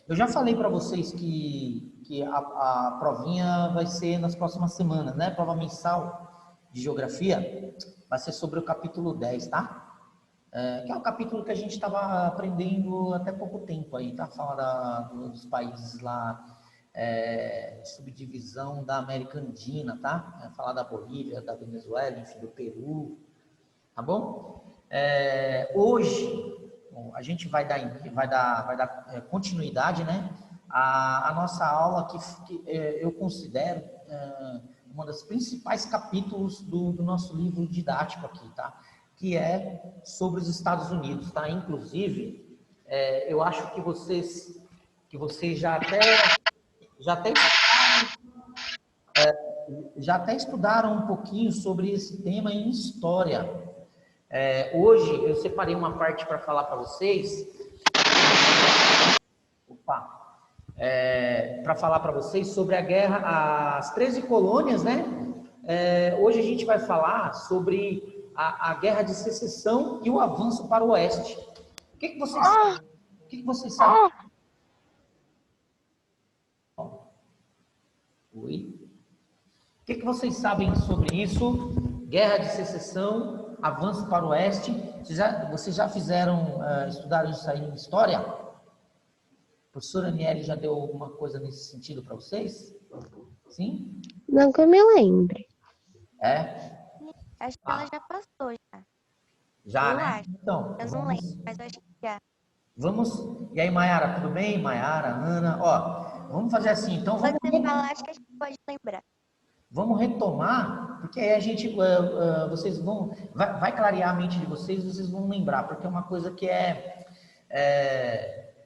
Eu já falei para vocês que a provinha vai ser nas próximas semanas, né? Prova mensal de geografia vai ser sobre o capítulo 10, tá? Que é um capítulo que a gente estava aprendendo até pouco tempo aí, tá? Fala dos países lá, subdivisão da América Andina, tá? Falar da Bolívia, da Venezuela, enfim, do Peru, tá bom? Hoje bom, a gente vai dar continuidade, né? A nossa aula que eu considero uma das principais capítulos do nosso livro didático aqui, tá? Que é sobre os Estados Unidos, tá? Inclusive, eu acho que vocês já até estudaram um pouquinho sobre esse tema em história. Hoje eu separei uma parte para falar para vocês. Para falar para vocês sobre a guerra, as 13 colônias, né? Hoje a gente vai falar sobre a guerra de secessão e o avanço para o oeste. O que vocês sabem? O que vocês sabem? Oi? O que vocês sabem sobre isso? Guerra de secessão, avanço para o oeste. Vocês já fizeram, estudaram isso aí em história? A professora Aniele já deu alguma coisa nesse sentido para vocês? Sim? Não que eu me lembre. Acho que ela já passou, já. Já, eu né? acho. Então, eu não lembro, mas eu acho que já. E aí, Mayara, tudo bem? Mayara, Ana, ó, vamos fazer assim, então Só que você falar, acho que a gente pode lembrar. Vamos retomar, porque aí a gente, vocês vão, vai clarear a mente de vocês vão lembrar, porque é uma coisa que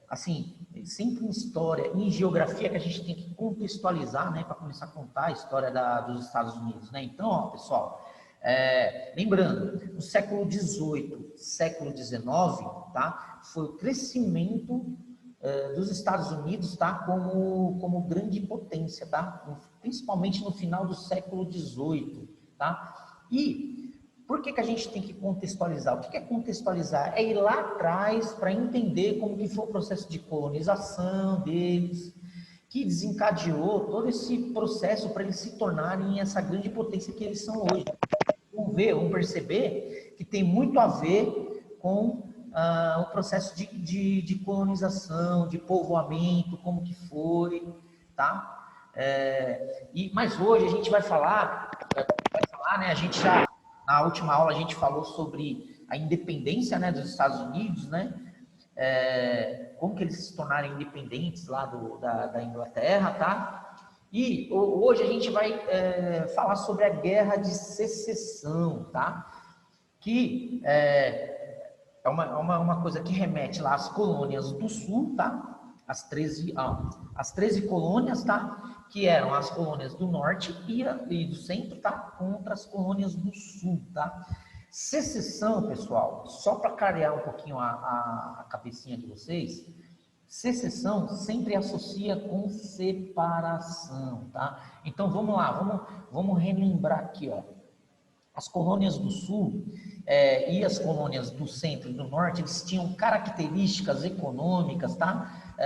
assim, sempre em história, em geografia, que a gente tem que contextualizar, né, para começar a contar a história dos Estados Unidos, né? Então, ó, pessoal, lembrando, no século XVIII, século XIX, tá, foi o crescimento dos Estados Unidos, tá, como grande potência, tá, principalmente no final do século XVIII, tá. E por que a gente tem que contextualizar? O que é contextualizar? É ir lá atrás para entender como que foi o processo de colonização deles, que desencadeou todo esse processo para eles se tornarem essa grande potência que eles são hoje. Vamos perceber que tem muito a ver com o processo de colonização, de povoamento, como que foi, tá? Mas hoje a gente vai falar, né? A gente já, na última aula, a gente falou sobre a independência, né, dos Estados Unidos, né? Como que eles se tornaram independentes lá da Inglaterra, tá? E hoje a gente vai falar sobre a Guerra de Secessão, tá? Que é uma coisa que remete lá às colônias do Sul, tá? As 13 colônias, tá? Que eram as colônias do Norte e do Centro, tá? Contra as colônias do Sul, tá? Secessão, pessoal, só para clarear um pouquinho a cabecinha de vocês, secessão sempre associa com separação, tá? Então vamos lá, vamos relembrar aqui, ó. As colônias do Sul e as colônias do Centro e do Norte, eles tinham características econômicas, tá?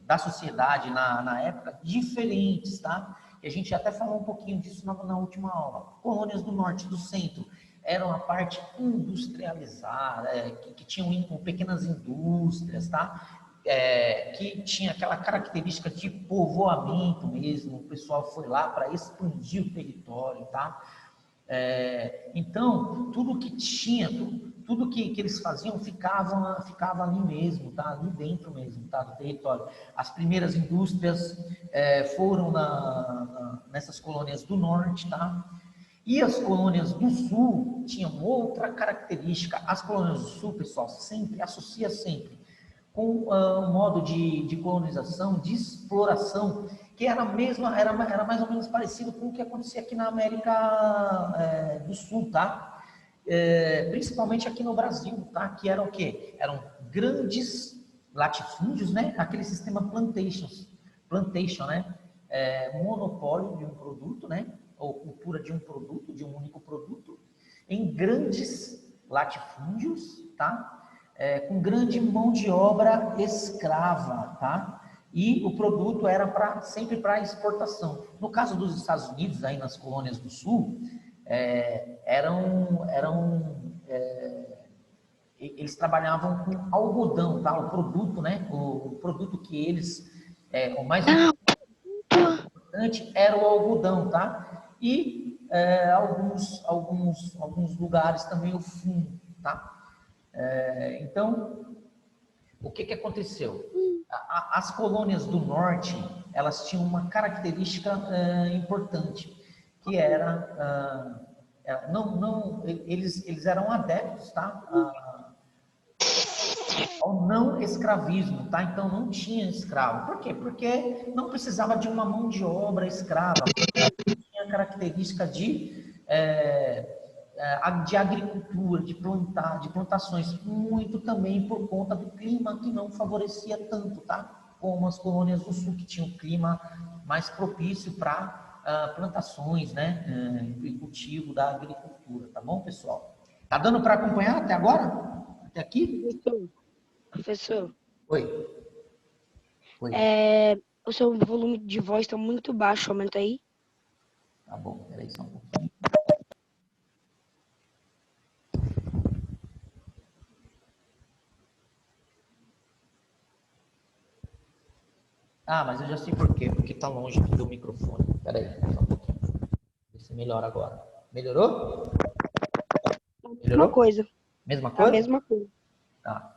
Da sociedade na época diferentes, tá? E a gente até falou um pouquinho disso na última aula. Colônias do Norte e do Centro eram a parte industrializada, que tinham pequenas indústrias, tá? Que tinha aquela característica de povoamento mesmo, o pessoal foi lá para expandir o território, tá? Então, tudo que tinha, tudo que eles faziam ficava ali mesmo, tá? Ali dentro mesmo, tá? Do território. As primeiras indústrias foram nessas colônias do norte, tá? E as colônias do sul tinham outra característica. As colônias do sul, pessoal, associa sempre com um modo de colonização, de exploração, que era mais ou menos parecido com o que acontecia aqui na América do Sul, tá? Principalmente aqui no Brasil, tá? Que eram o quê? Eram grandes latifúndios, né? Aquele sistema plantation, né? Monopólio de um produto, né? Ou cultura de um produto, de um único produto, em grandes latifúndios, tá? com grande mão de obra escrava, tá? E o produto era sempre para exportação. No caso dos Estados Unidos, aí nas colônias do Sul, eles trabalhavam com algodão, tá? O produto, né? O produto que eles, o mais importante era o algodão, tá? E alguns lugares também o fumo, tá? Então, o que aconteceu? As colônias do norte, elas tinham uma característica importante, que era, eles eram adeptos, tá? Ao não escravismo, tá? Então não tinha escravo. Por quê? Porque não precisava de uma mão de obra escrava, tinha característica de agricultura, de plantações, muito também por conta do clima que não favorecia tanto, tá? Como as colônias do sul, que tinham um clima mais propício para plantações, né? E cultivo da agricultura, tá bom, pessoal? Tá dando para acompanhar até agora? Até aqui? Professor, Oi. o seu volume de voz está muito baixo, aumenta aí. Tá bom, peraí só um pouquinho. Ah, mas eu já sei por quê, porque tá longe aqui do microfone. Peraí, só um pouquinho. Vê se melhora agora. Melhorou? Mesma coisa. Mesma A coisa? mesma coisa. Tá.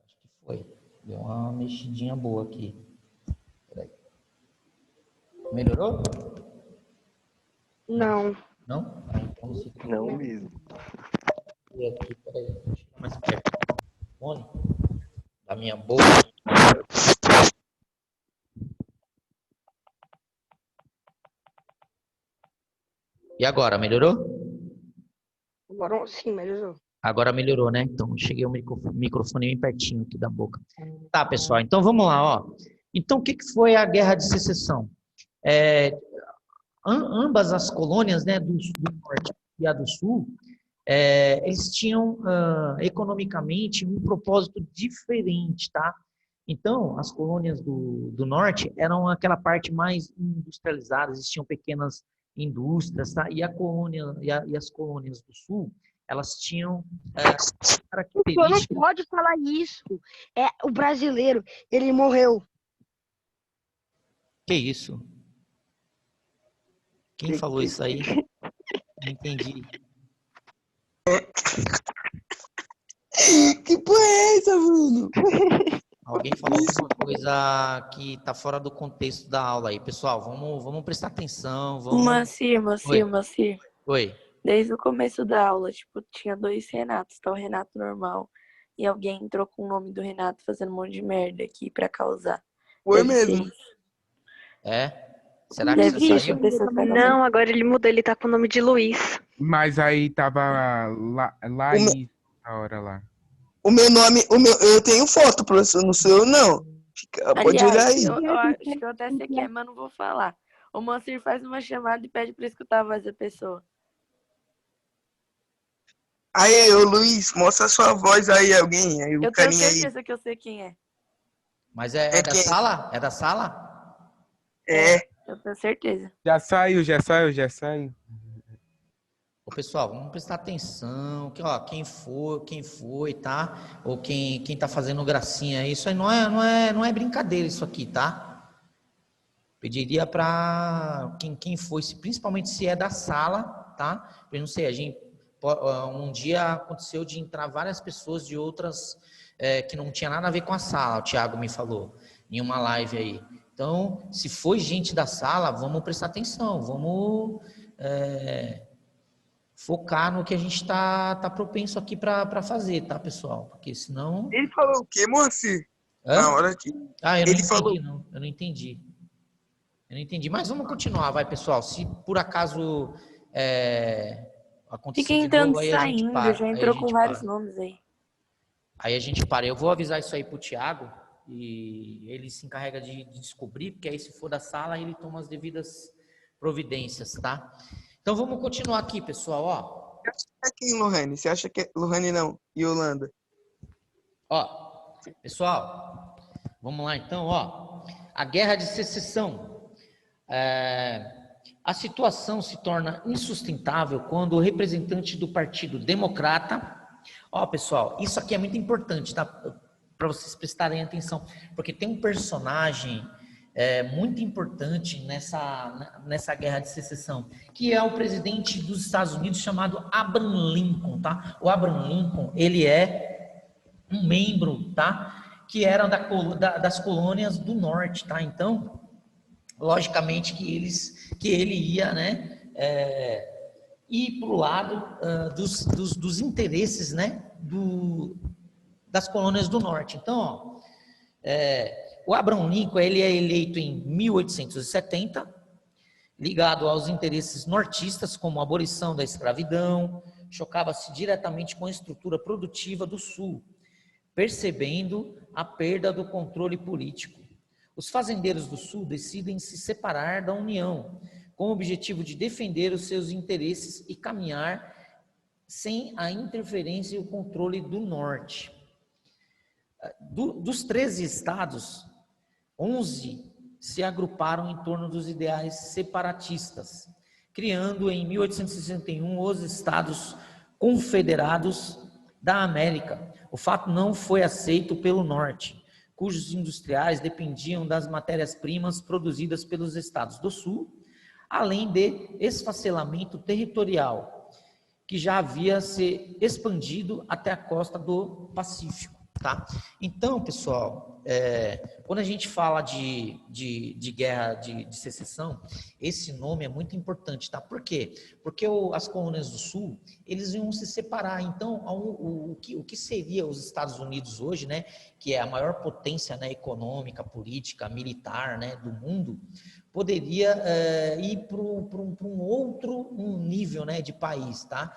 Acho que foi. Deu uma mexidinha boa aqui. Peraí. Melhorou? Não. Não? Então, se Não mesmo. aqui, peraí. Deixa eu chegar mais perto do microfone da minha boca. E agora, melhorou? Agora sim, melhorou. Agora melhorou, né? Então, cheguei o microfone bem pertinho aqui da boca. Tá, pessoal, então vamos lá, ó. Então, o que foi a Guerra de Secessão? Ambas as colônias, né, do Norte e a do Sul, eles tinham, economicamente, um propósito diferente, tá? Então, as colônias do Norte eram aquela parte mais industrializada, existiam pequenas indústrias, tá? E as colônias do Sul, elas tinham Você não características... pode falar isso. O brasileiro, ele morreu. Que isso? Quem falou isso aí? Não entendi. Que porra é essa, Bruno? Alguém falou alguma coisa que está fora do contexto da aula aí. Pessoal, vamos prestar atenção. Macir. Oi. Desde o começo da aula, tipo, tinha 2 Renatos. Tá o Renato normal e alguém entrou com o nome do Renato fazendo um monte de merda aqui pra causar. Foi Deve ser mesmo. isso. Será que Deve você ser saiu? Não, agora ele mudou, ele tá com o nome de Luiz. Mas aí tava Laís na hora lá. O meu nome, eu tenho foto, professor, não sou eu, não. Pode olhar Aliás, aí. eu acho que eu até sei quem é, mas não vou falar. O Macir faz uma chamada e pede pra escutar a voz da pessoa. Aí, ô Luiz, mostra sua voz aí, alguém. Aí, o Eu tenho carinha aí. certeza que eu sei quem é. Mas é da quem? sala? É da sala? Eu tenho certeza. Já saiu. Ô, pessoal, vamos prestar atenção. Que, ó, quem foi, tá? Ou quem tá fazendo gracinha. Isso aí não é brincadeira isso aqui, tá? Pediria para quem foi, principalmente se é da sala, tá? Eu não sei, um dia aconteceu de entrar várias pessoas de outras que não tinha nada a ver com a sala, o Thiago me falou, em uma live aí. Então, se foi gente da sala, vamos prestar atenção, vamos focar no que a gente tá propenso aqui para fazer, tá, pessoal? Porque senão... Ele falou o quê, Moacir? Hã? Na hora que... Eu não Ele entendi, falou... Eu não entendi. Mas vamos continuar, vai, pessoal. Se por acaso Fica acontecer de entrando novo, e aí a gente saindo, para. já Aí a entrou com gente vários para. nomes aí. Aí a gente para. Eu vou avisar isso aí pro Thiago e ele se encarrega de descobrir, porque aí se for da sala ele toma as devidas providências, tá? Então vamos continuar aqui, pessoal, ó. É quem, Lohane? Você acha que é Lohane não? E Holanda? Ó, pessoal, vamos lá então, ó. A Guerra de Secessão. A situação se torna insustentável quando o representante do Partido Democrata. Ó, pessoal, isso aqui é muito importante, tá? Para vocês prestarem atenção, porque tem um personagem muito importante nessa Guerra de Secessão, que é o presidente dos Estados Unidos chamado Abraham Lincoln, tá? O Abraham Lincoln, ele é um membro, tá? Que era das colônias do norte, tá? Então, logicamente que ele ia, né, ir para o lado dos interesses, né, das colônias do norte. Então, ó, o Abraham Lincoln, ele é eleito em 1870, ligado aos interesses nortistas, como a abolição da escravidão, chocava-se diretamente com a estrutura produtiva do Sul, percebendo a perda do controle político. Os fazendeiros do Sul decidem se separar da União, com o objetivo de defender os seus interesses e caminhar sem a interferência e o controle do Norte. Dos 13 estados, 11 se agruparam em torno dos ideais separatistas, criando em 1861 os Estados Confederados da América. O fato não foi aceito pelo Norte, cujos industriais dependiam das matérias-primas produzidas pelos estados do Sul, além de esfacelamento territorial, que já havia se expandido até a costa do Pacífico, tá? Então, pessoal, quando a gente fala de guerra de secessão, esse nome é muito importante, tá? Por quê? Porque as colônias do Sul, eles iam se separar. Então, o que seria os Estados Unidos hoje, né? Que é a maior potência, né, econômica, política, militar, né, do mundo, poderia ir para um outro nível, né, de país, tá?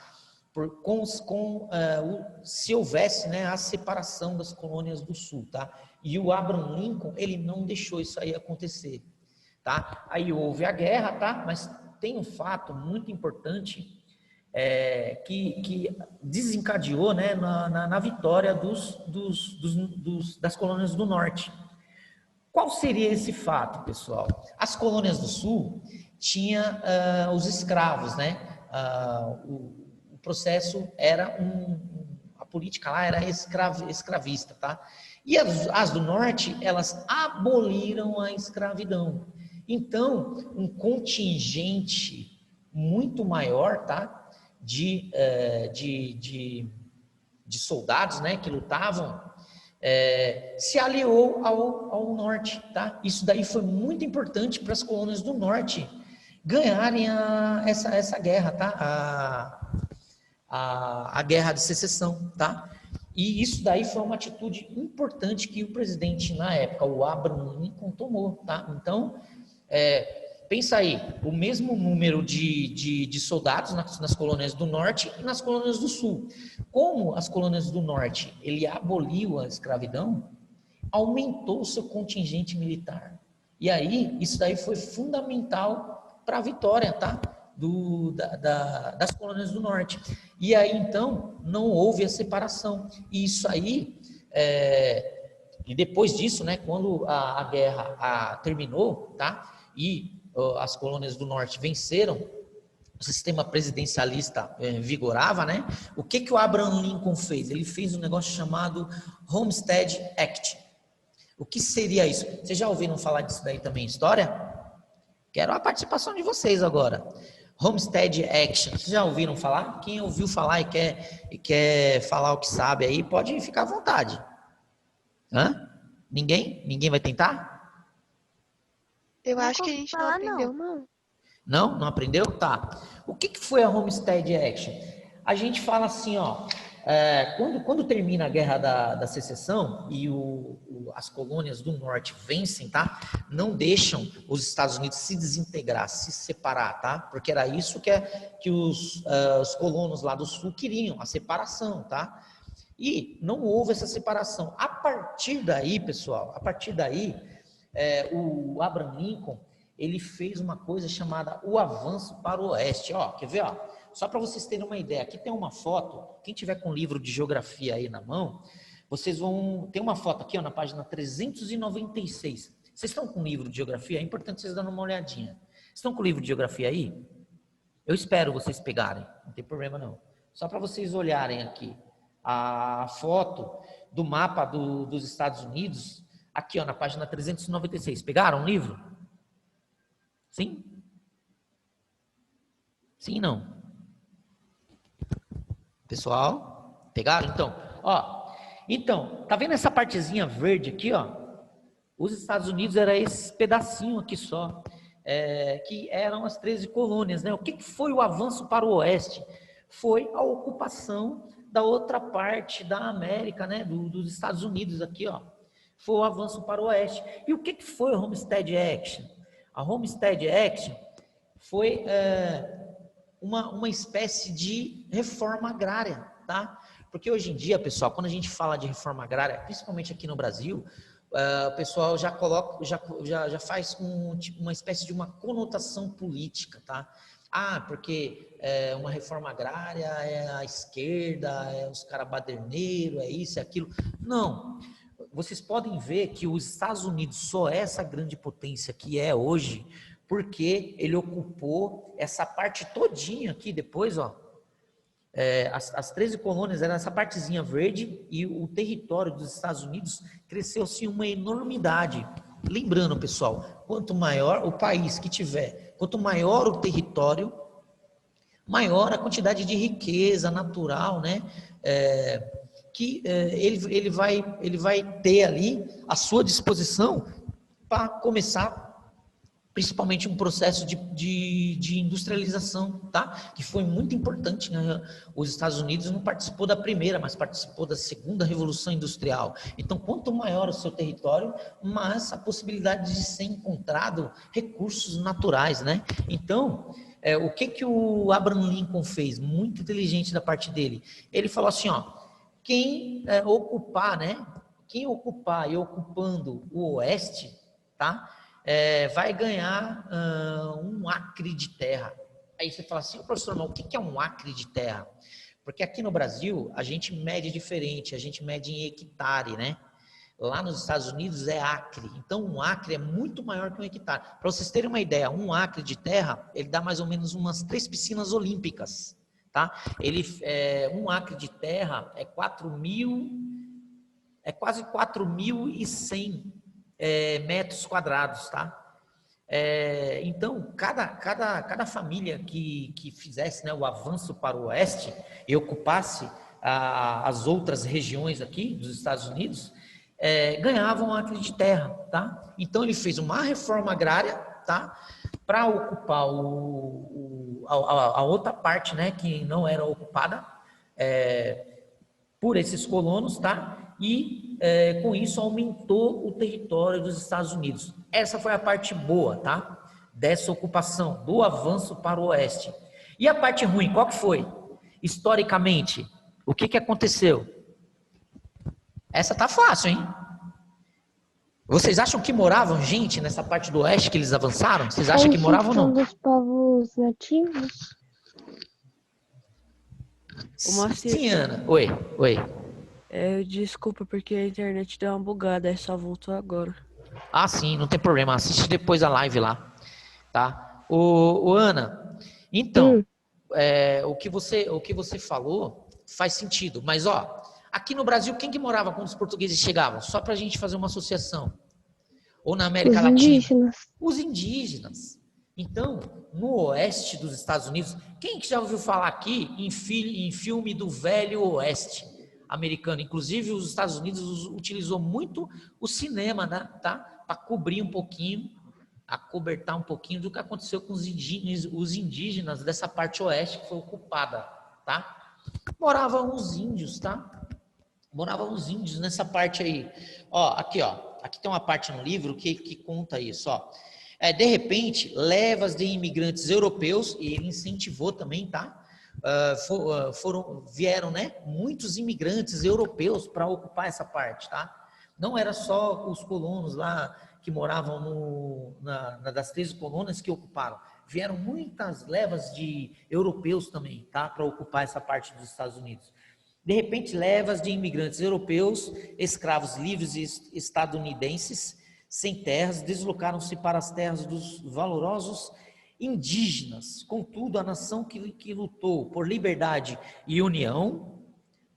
Se houvesse, né, a separação das colônias do Sul, tá? E o Abraham Lincoln, ele não deixou isso aí acontecer, tá? Aí houve a guerra, tá? Mas tem um fato muito importante que desencadeou, né, na vitória das colônias do Norte. Qual seria esse fato, pessoal? As colônias do Sul tinha os escravos, né? O processo era a política lá era escravista, tá? E as do Norte, elas aboliram a escravidão. Então, um contingente muito maior, tá? De soldados, né? Que lutavam, se aliou ao Norte, tá? Isso daí foi muito importante para as colônias do Norte ganharem essa guerra, tá? A guerra de secessão, tá? E isso daí foi uma atitude importante que o presidente na época, o Abraham Lincoln, tomou, tá? Então, pensa aí, o mesmo número de soldados nas colônias do Norte e nas colônias do Sul. Como as colônias do Norte, ele aboliu a escravidão, aumentou o seu contingente militar. E aí, isso daí foi fundamental para a vitória, tá? Das colônias do Norte. E aí, então, não houve a separação. E isso aí, e depois disso, né, quando a guerra terminou, tá? E as colônias do Norte venceram, o sistema presidencialista vigorava, né? O que o Abraham Lincoln fez? Ele fez um negócio chamado Homestead Act. O que seria isso? Vocês já ouviram falar disso daí também em história? Quero a participação de vocês agora. Homestead Action. Vocês já ouviram falar? Quem ouviu falar e quer falar o que sabe aí, pode ficar à vontade. Hã? Ninguém? Ninguém vai tentar? Eu Não acho que a gente não falar, aprendeu, não. Não? Não aprendeu? Tá. O que foi a Homestead Action? A gente fala assim, ó, Quando termina a Guerra da Secessão e as colônias do Norte vencem, tá? Não deixam os Estados Unidos se desintegrar, se separar, tá? Porque era isso que os colonos lá do Sul queriam, a separação, tá? E não houve essa separação. A partir daí, pessoal, o Abraham Lincoln, ele fez uma coisa chamada o avanço para o oeste. Ó, quer ver? Ó? Só para vocês terem uma ideia, aqui tem uma foto, quem tiver com o livro de geografia aí na mão, vocês vão ter uma foto aqui, ó, na página 396. Vocês estão com o livro de geografia? É importante vocês darem uma olhadinha. Estão com o livro de geografia aí? Eu espero vocês pegarem, não tem problema não. Só para vocês olharem aqui a foto do mapa dos Estados Unidos, aqui ó, na página 396. Pegaram o livro? Sim? Sim, não? Pessoal, pegaram? Então, ó, tá vendo essa partezinha verde aqui, ó? Os Estados Unidos era esse pedacinho aqui só, que eram as 13 colônias, né? O que foi o avanço para o oeste? Foi a ocupação da outra parte da América, né? Dos Estados Unidos aqui, ó. Foi o avanço para o oeste. E o que foi o Homestead Action? A Homestead Action foi uma espécie de reforma agrária, tá? Porque hoje em dia, pessoal, quando a gente fala de reforma agrária, principalmente aqui no Brasil, o pessoal já faz uma espécie de uma conotação política, tá? Porque uma reforma agrária é a esquerda, é os caras baderneiros, é isso, é aquilo. Não. Vocês podem ver que os Estados Unidos só é essa grande potência que é hoje, porque ele ocupou essa parte todinha aqui depois, ó. As 13 colônias eram essa partezinha verde e o território dos Estados Unidos cresceu assim uma enormidade. Lembrando, pessoal, quanto maior o país que tiver, quanto maior o território, maior a quantidade de riqueza natural, né? Ele vai ter ali à sua disposição para começar principalmente um processo de industrialização, tá? Que foi muito importante, né? Os Estados Unidos não participou da primeira, mas participou da segunda revolução industrial. Então, quanto maior o seu território, mais a possibilidade de ser encontrado recursos naturais, né? Então, o que o Abraham Lincoln fez? Muito inteligente da parte dele. Ele falou assim, ó, quem ocupar, né? Quem ocupar e ocupando o oeste, tá? Vai ganhar um acre de terra. Aí você fala assim, professor, mas o que é um acre de terra? Porque aqui no Brasil, a gente mede diferente, a gente mede em hectare, né? Lá nos Estados Unidos é acre. Então, um acre é muito maior que um hectare. Para vocês terem uma ideia, um acre de terra, ele dá mais ou menos umas 3 piscinas olímpicas, tá? Um acre de terra é quase 4.100 metros quadrados, tá? Então, cada família que fizesse, né, o avanço para o oeste e ocupasse as outras regiões aqui dos Estados Unidos, ganhavam um acre de terra, tá? Então, ele fez uma reforma agrária, tá? Para ocupar a outra parte, né, que não era ocupada por esses colonos, tá? E com isso aumentou o território dos Estados Unidos. Essa foi a parte boa, tá? Dessa ocupação, do avanço para o oeste. E a parte ruim, qual que foi? Historicamente, o que aconteceu? Essa tá fácil, hein? Vocês acham que moravam gente nessa parte do oeste que eles avançaram? Vocês acham que moravam ou não? Dos povos nativos? Sim, Ana. Oi. Desculpa, porque a internet deu uma bugada, só voltou agora. Sim, não tem problema. Assiste depois a live lá, tá? Ana, então, o que você falou faz sentido, mas aqui no Brasil, quem que morava quando os portugueses chegavam? Só para a gente fazer uma associação. Ou na América Latina? Indígenas. Os indígenas. Então, no oeste dos Estados Unidos, quem que já ouviu falar aqui em filme do Velho Oeste americano? Inclusive, os Estados Unidos utilizou muito o cinema, né, tá? Para cobrir um pouquinho, acobertar um pouquinho do que aconteceu com os indígenas dessa parte oeste que foi ocupada, tá? Moravam os índios, tá? Moravam os índios nessa parte aí. Ó, aqui tem uma parte no livro que conta isso, ó. De repente, levas de imigrantes europeus, e ele incentivou também, tá? Vieram, né, muitos imigrantes europeus para ocupar essa parte, tá? Não era só os colonos lá que moravam das 13 colônias que ocuparam. Vieram muitas levas de europeus também, tá? Para ocupar essa parte dos Estados Unidos. De repente, levas de imigrantes europeus, escravos livres e estadunidenses, sem terras, deslocaram-se para as terras dos valorosos indígenas. Contudo, a nação que lutou por liberdade e união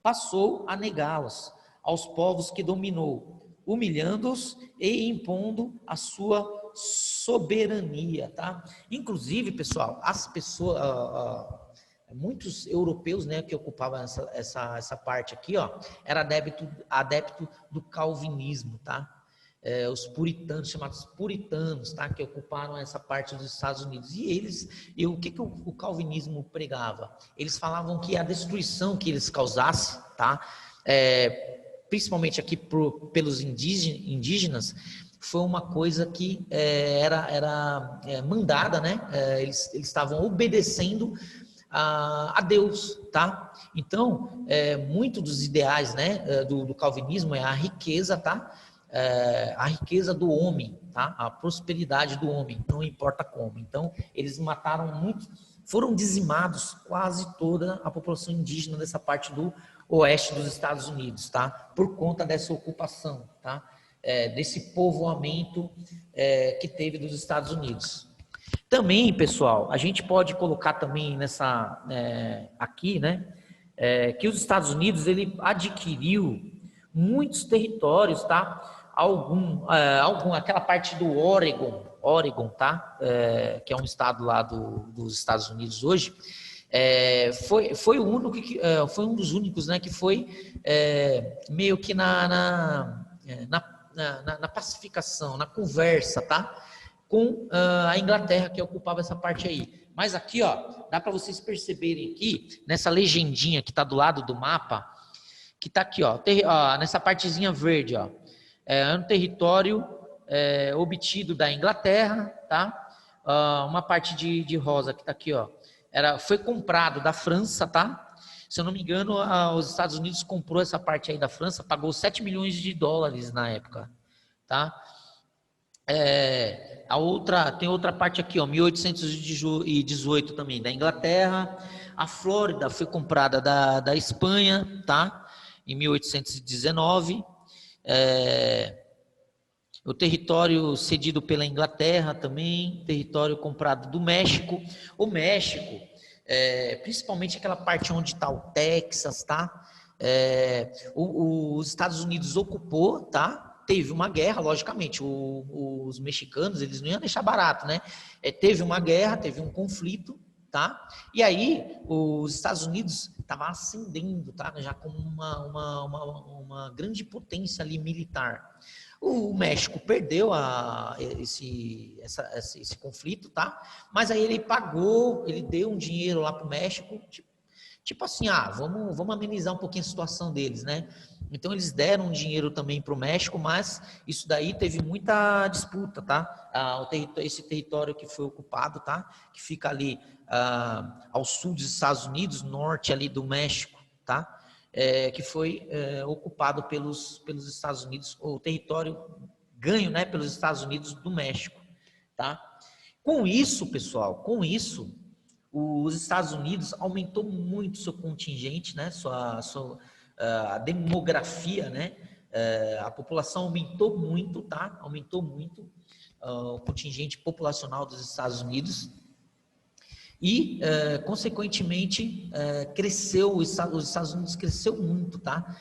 passou a negá-las aos povos que dominou, humilhando-os e impondo a sua soberania, tá? Inclusive, pessoal, as pessoas, muitos europeus, né, que ocupavam essa parte aqui, ó, era adepto do calvinismo, tá? Os puritanos, chamados puritanos, tá? Que ocuparam essa parte dos Estados Unidos. E o que o calvinismo pregava? Eles falavam que a destruição que eles causassem, tá? Principalmente aqui pelos indígenas, foi uma coisa que era mandada, né? Eles estavam obedecendo a Deus, tá? Então, muito dos ideais, né, do calvinismo é a riqueza, tá? A riqueza do homem, tá? A prosperidade do homem, não importa como. Então, eles mataram muito, foram dizimados quase toda a população indígena dessa parte do oeste dos Estados Unidos, tá? Por conta dessa ocupação, tá? Desse povoamento que teve dos Estados Unidos. Também, pessoal, a gente pode colocar também aqui, né? Que os Estados Unidos, ele adquiriu muitos territórios, tá? Aquela parte do Oregon, tá? Que é um estado lá dos Estados Unidos hoje, foi o único foi um dos únicos, né, que foi meio que na pacificação, na conversa, tá? Com a Inglaterra, que ocupava essa parte aí. Mas aqui, ó, dá para vocês perceberem aqui, nessa legendinha que tá do lado do mapa, que tá aqui, ó, nessa partezinha verde, ó. É um território obtido da Inglaterra, tá? Uma parte de rosa que está aqui, ó. Foi comprado da França, tá? Se eu não me engano, os Estados Unidos comprou essa parte aí da França, pagou 7 milhões de dólares na época, tá? Tem outra parte aqui, ó, 1818 também, da Inglaterra. A Flórida foi comprada da Espanha, tá? Em 1819. O território cedido pela Inglaterra também, território comprado do México. O México, principalmente aquela parte onde está o Texas, tá? Os Estados Unidos ocupou, tá? Teve uma guerra, logicamente, os mexicanos, eles não iam deixar barato, né? Teve uma guerra, teve um conflito, tá? E aí, os Estados Unidos estavam ascendendo, tá? Já como uma grande potência ali militar. O México perdeu esse conflito, tá? Mas aí ele deu um dinheiro lá para o México, tipo assim, vamos amenizar um pouquinho a situação deles, né? Então eles deram dinheiro também para o México, mas isso daí teve muita disputa, tá? Esse território que foi ocupado, tá? Que fica ali ao sul dos Estados Unidos, norte ali do México, tá? Que foi ocupado pelos Estados Unidos, o território ganho, né, pelos Estados Unidos do México, tá? Com isso, pessoal, os Estados Unidos aumentou muito seu contingente, né, a demografia, né, a população aumentou muito, tá? Aumentou muito o contingente populacional dos Estados Unidos. E, consequentemente, os Estados Unidos cresceu muito, tá?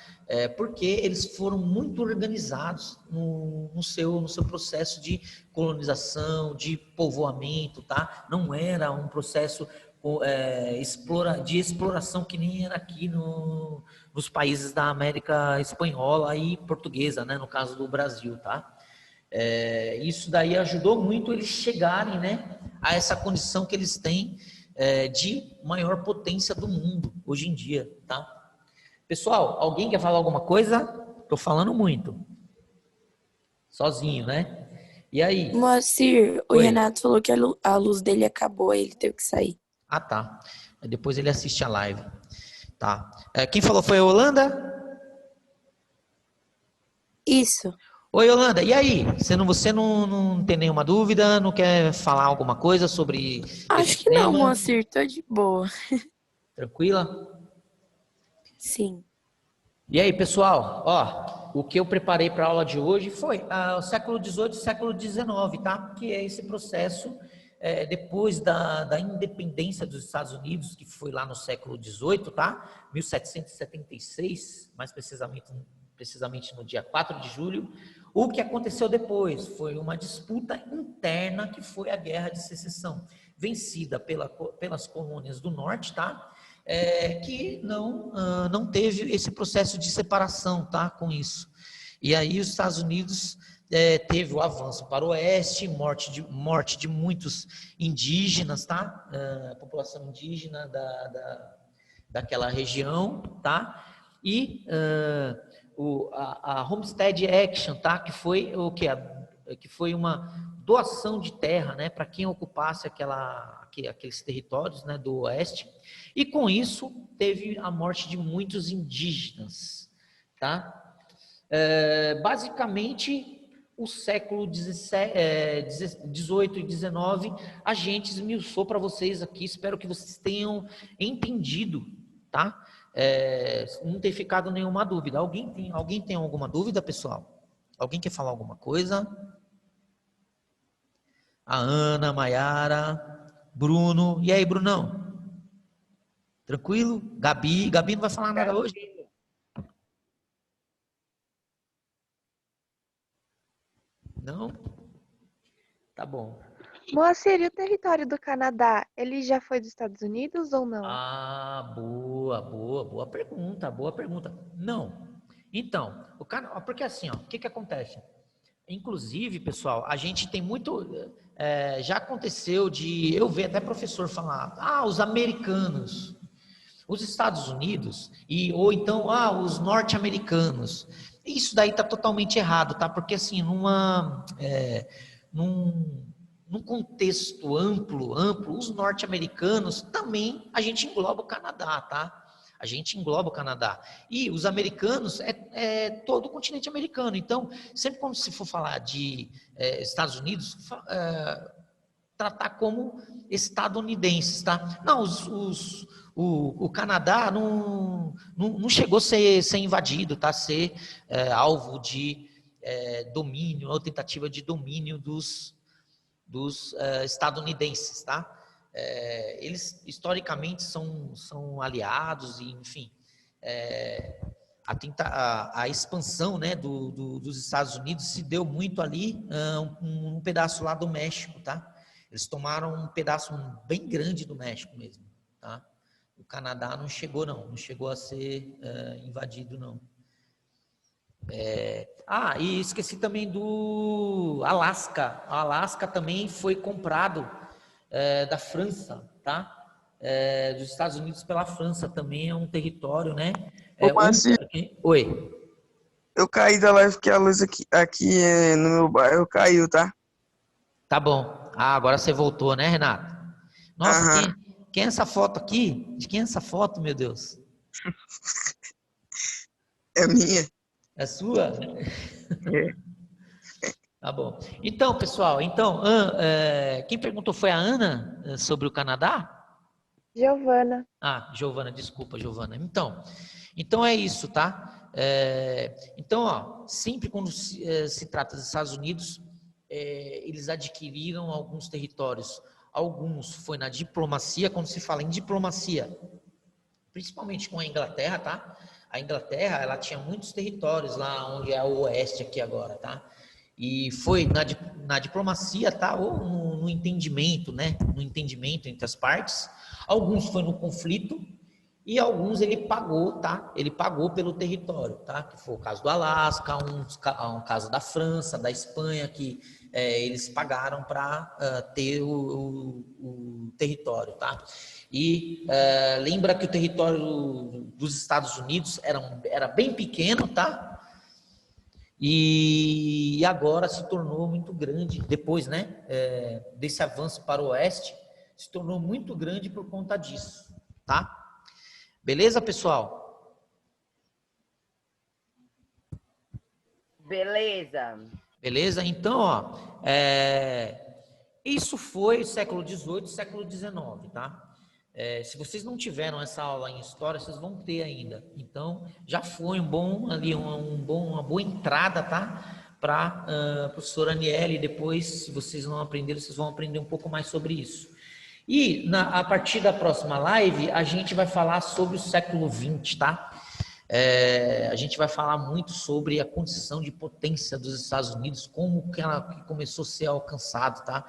Porque eles foram muito organizados no seu processo de colonização, de povoamento, tá? Não era um processo de exploração que nem era aqui nos países da América espanhola e portuguesa, né? No caso do Brasil, tá? Isso daí ajudou muito eles chegarem, né, a essa condição que eles têm de maior potência do mundo hoje em dia, tá? Pessoal, alguém quer falar alguma coisa? Tô falando muito. Sozinho, né? E aí? Moacir, o Oi. Renato falou que a luz dele acabou, aí ele teve que sair. Ah, tá. Depois ele assiste a live. Tá. Quem falou foi a Holanda? Isso. Oi, Holanda. E aí? Você não tem nenhuma dúvida? Não quer falar alguma coisa sobre Acho esse que não, tema? Moacir, tô de boa. Tranquila? Sim. E aí, pessoal? Ó, o que eu preparei para a aula de hoje foi o século XVIII e século XIX, tá? Que é esse processo depois da independência dos Estados Unidos, que foi lá no século XVIII, tá? 1776, mais precisamente no dia 4 de julho. O que aconteceu depois foi uma disputa interna, que foi a Guerra de Secessão, vencida pelas colônias do norte, tá? Que não teve esse processo de separação, tá? Com isso. E aí os Estados Unidos teve o avanço para o oeste, morte de muitos indígenas, tá? População indígena daquela região, tá? E a Homestead Action, tá? Que foi o que? Que foi uma doação de terra, né? Para quem ocupasse aqueles territórios, né? Do oeste. E com isso teve a morte de muitos indígenas, tá? Basicamente, o século XVIII e XIX, a gente esmiuçou para vocês aqui, espero que vocês tenham entendido, tá? Não ter ficado nenhuma dúvida. Alguém tem alguma dúvida, pessoal? Alguém quer falar alguma coisa? A Ana, a Maiara, Bruno. E aí, Brunão? Tranquilo? Gabi não vai falar nada hoje? Não? Tá bom. Moacir, e o território do Canadá, ele já foi dos Estados Unidos ou não? Ah, boa pergunta. Não. Então, porque assim, ó, o que acontece? Inclusive, pessoal, a gente tem muito, já aconteceu de eu ver até professor falar, os americanos, os Estados Unidos, ou então, os norte-americanos. Isso daí tá totalmente errado, tá? Porque assim, num contexto amplo, os norte-americanos também a gente engloba o Canadá, tá? A gente engloba o Canadá. E os americanos é todo o continente americano. Então, sempre quando se for falar de Estados Unidos, tratar como estadunidenses, tá? Não, o Canadá não chegou a ser invadido, tá? Ser alvo de domínio, ou tentativa de domínio dos estadunidenses, tá? Eles historicamente são aliados e, enfim, a expansão, né, dos Estados Unidos se deu muito ali, um pedaço lá do México, tá? Eles tomaram um pedaço bem grande do México mesmo, tá? O Canadá não chegou a ser invadido, não. E esqueci também do Alasca. O Alasca também foi comprado da França, tá? Dos Estados Unidos pela França, também é um território, né? Moacir, Oi. eu caí da live que a luz aqui no meu bairro caiu, tá? Tá bom. Agora você voltou, né, Renato? Nossa, Aham. quem é essa foto aqui? De quem é essa foto, meu Deus? É minha. É sua? É. Tá bom. Então, pessoal, quem perguntou foi a Ana sobre o Canadá? Giovana. Giovana, desculpa, Giovana. Então é isso, tá? Então, sempre quando se trata dos Estados Unidos, eles adquiriram alguns territórios. Alguns foi na diplomacia, quando se fala em diplomacia, principalmente com a Inglaterra, tá? A Inglaterra, ela tinha muitos territórios lá onde é o oeste aqui agora, tá? E foi na diplomacia, tá? Ou no entendimento, né? No entendimento entre as partes. Alguns foi no conflito e alguns ele pagou, tá? Ele pagou pelo território, tá? Que foi o caso do Alasca, um caso da França, da Espanha, que eles pagaram para ter o território, tá? E lembra que o território dos Estados Unidos era bem pequeno, tá? E agora se tornou muito grande, depois, né, desse avanço para o oeste, se tornou muito grande por conta disso, tá? Beleza, pessoal? Beleza. Beleza? Então, ó, isso foi o século XVIII, século XIX, tá? Se vocês não tiveram essa aula em história, vocês vão ter ainda. Então, já foi uma boa entrada, tá? Para a professora Aniele. Depois, se vocês não aprenderam, vocês vão aprender um pouco mais sobre isso. E a partir da próxima live, a gente vai falar sobre o século XX, tá? A gente vai falar muito sobre a condição de potência dos Estados Unidos, como que ela começou a ser alcançado, tá?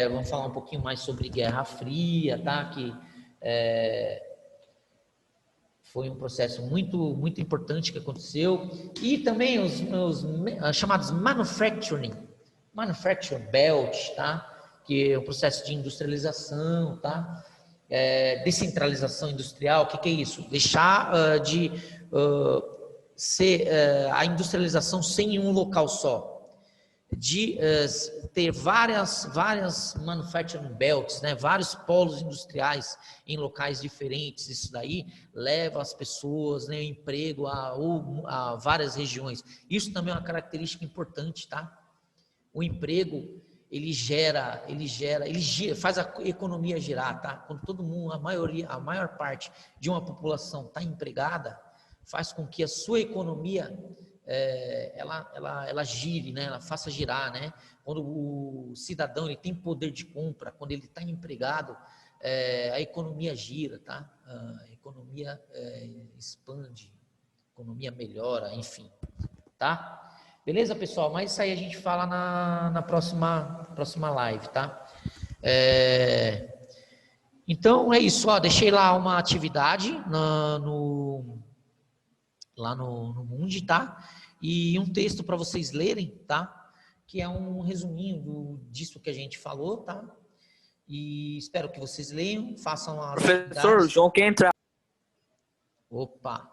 Vamos falar um pouquinho mais sobre Guerra Fria, tá? Que foi um processo muito, muito importante que aconteceu. E também os chamados Manufacturing Belt, tá? Que é o processo de industrialização, tá? Descentralização industrial. O que é isso? Deixar de ser a industrialização sem um local só, de ter várias manufacturing belts, né? Vários polos industriais em locais diferentes. Isso daí leva as pessoas, né, o emprego a várias regiões. Isso também é uma característica importante, tá? O emprego ele faz a economia girar, tá? Quando todo mundo, a maior parte de uma população está empregada, faz com que a sua economia ela gire, né? Ela faça girar, né? Quando o cidadão ele tem poder de compra, quando ele está empregado, a economia gira, tá? A economia expande, a economia melhora, enfim, tá? Beleza, pessoal? Mas isso aí a gente fala na próxima live, tá? Então é isso, ó. Deixei lá uma atividade lá no Mundi, tá? E um texto para vocês lerem, tá? Que é um resuminho disso que a gente falou, tá? E espero que vocês leiam, façam as Professor, João quer entrar. Opa!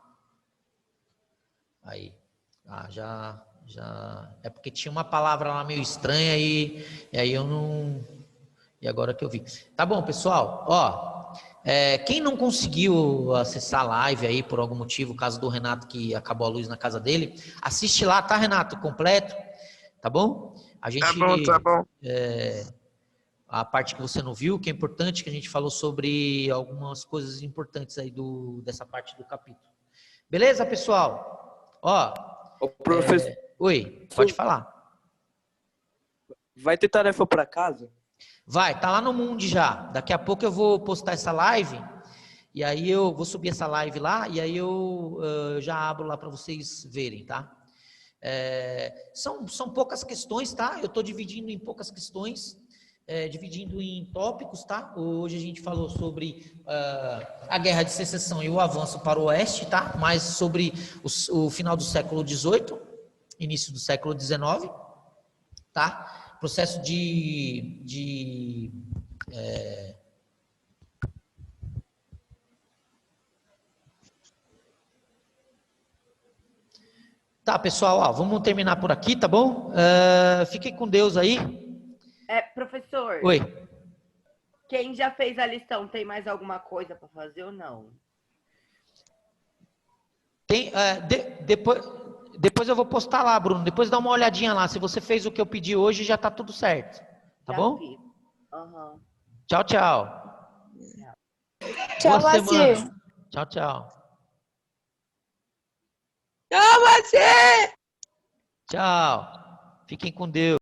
Aí. Já. É porque tinha uma palavra lá meio estranha e aí eu não. E agora que eu vi. Tá bom, pessoal. Ó, quem não conseguiu acessar a live aí por algum motivo, o caso do Renato que acabou a luz na casa dele, assiste lá, tá, Renato? Completo. Tá bom? A gente. Tá bom. A parte que você não viu, que é importante, que a gente falou sobre algumas coisas importantes aí dessa parte do capítulo. Beleza, pessoal? Ó. O professor. Oi, pode falar. Vai ter tarefa para casa? Vai, tá lá no Mundi já. Daqui a pouco eu vou postar essa live, e aí eu vou subir essa live lá, e aí eu já abro lá para vocês verem, tá? São poucas questões, tá? Eu estou dividindo em poucas questões, dividindo em tópicos, tá? Hoje a gente falou sobre a Guerra de Secessão e o avanço para o oeste, tá? Mais sobre o final do século XVIII, início do século XIX, tá? Processo Tá, pessoal, ó, vamos terminar por aqui, tá bom? Fiquem com Deus aí. Professor. Oi. Quem já fez a lição, tem mais alguma coisa para fazer ou não? Tem, depois eu vou postar lá, Bruno. Depois dá uma olhadinha lá. Se você fez o que eu pedi hoje, já tá tudo certo. Tá bom? Fiz. Uhum. Tchau, tchau. Tchau, Boa Maci. semana. Tchau, tchau. Tchau, você! Tchau. Fiquem com Deus.